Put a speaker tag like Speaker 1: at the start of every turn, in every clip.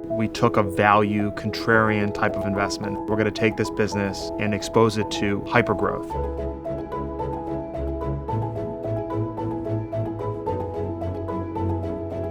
Speaker 1: We took a value, contrarian type of investment. We're going to take this business and expose it to hypergrowth.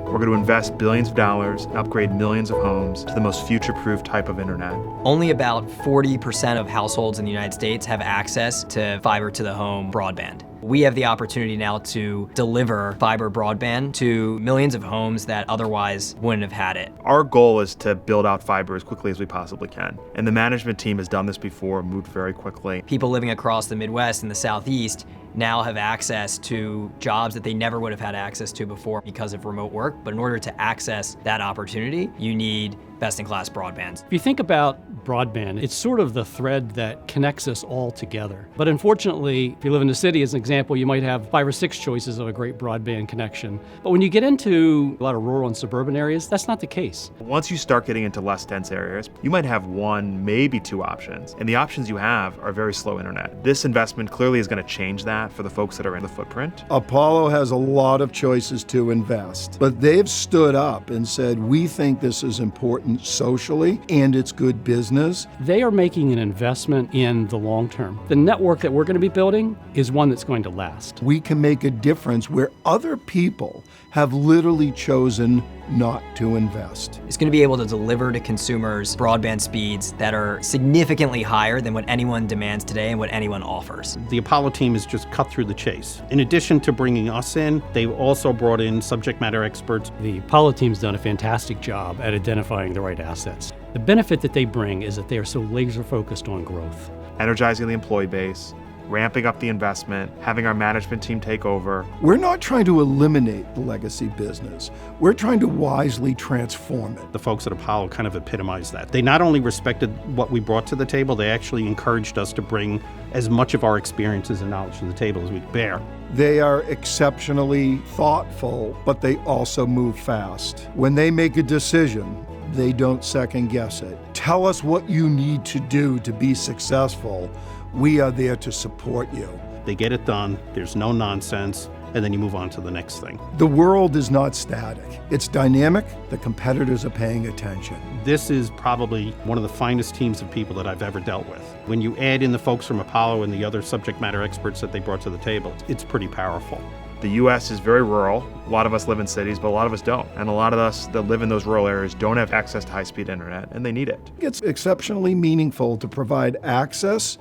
Speaker 1: We're going to invest billions of dollars and upgrade millions of homes to the most future-proof type of internet.
Speaker 2: Only about 40% of households in the United States have access to fiber to the home broadband. We have the opportunity now to deliver fiber broadband to millions of homes that otherwise wouldn't have had it.
Speaker 1: Our goal is to build out fiber as quickly as we possibly can. And the management team has done this before, moved very quickly.
Speaker 2: People living across the Midwest and the Southeast now have access to jobs that they never would have had access to before because of remote work. But in order to access that opportunity, you need best-in-class broadband.
Speaker 3: If you think about broadband, it's sort of the thread that connects us all together. But unfortunately, if you live in the city, as an example, you might have 5 or 6 choices of a great broadband connection. But when you get into a lot of rural and suburban areas, that's not the case.
Speaker 1: Once you start getting into less dense areas, you might have 1, maybe 2 options. And the options you have are very slow internet. This investment clearly is going to change that for the folks that are in the footprint.
Speaker 4: Apollo has a lot of choices to invest, but they've stood up and said, we think this is important socially and it's good business.
Speaker 3: They are making an investment in the long term. The network that we're going to be building is one that's going to last.
Speaker 4: We can make a difference where other people have literally chosen not to invest.
Speaker 2: It's going to be able to deliver to consumers broadband speeds that are significantly higher than what anyone demands today and what anyone offers.
Speaker 5: The Apollo team has just cut through the chase. In addition to bringing us in, they've also brought in subject matter experts.
Speaker 3: The Apollo team's done a fantastic job at identifying the right assets. The benefit that they bring is that they are so laser focused on growth.
Speaker 1: Energizing the employee base, ramping up the investment, having our management team take over.
Speaker 4: We're not trying to eliminate the legacy business. We're trying to wisely transform it.
Speaker 5: The folks at Apollo kind of epitomized that. They not only respected what we brought to the table, they actually encouraged us to bring as much of our experiences and knowledge to the table as we could bear.
Speaker 4: They are exceptionally thoughtful, but they also move fast. When they make a decision, they don't second guess it. Tell us what you need to do to be successful. We are there to support you.
Speaker 5: They get it done, there's no nonsense, and then you move on to the next thing.
Speaker 4: The world is not static. It's dynamic. The competitors are paying attention.
Speaker 5: This is probably one of the finest teams of people that I've ever dealt with. When you add in the folks from Apollo and the other subject matter experts that they brought to the table, it's pretty powerful.
Speaker 1: The U.S. is very rural. A lot of us live in cities, but a lot of us don't. And a lot of us that live in those rural areas don't have access to high-speed internet, and they need it.
Speaker 4: It's exceptionally meaningful to provide access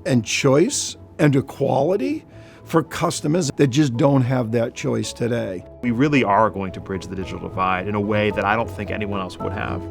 Speaker 4: and choice and equality for customers that just don't have that choice today.
Speaker 1: We really are going to bridge the digital divide in a way that I don't think anyone else would have.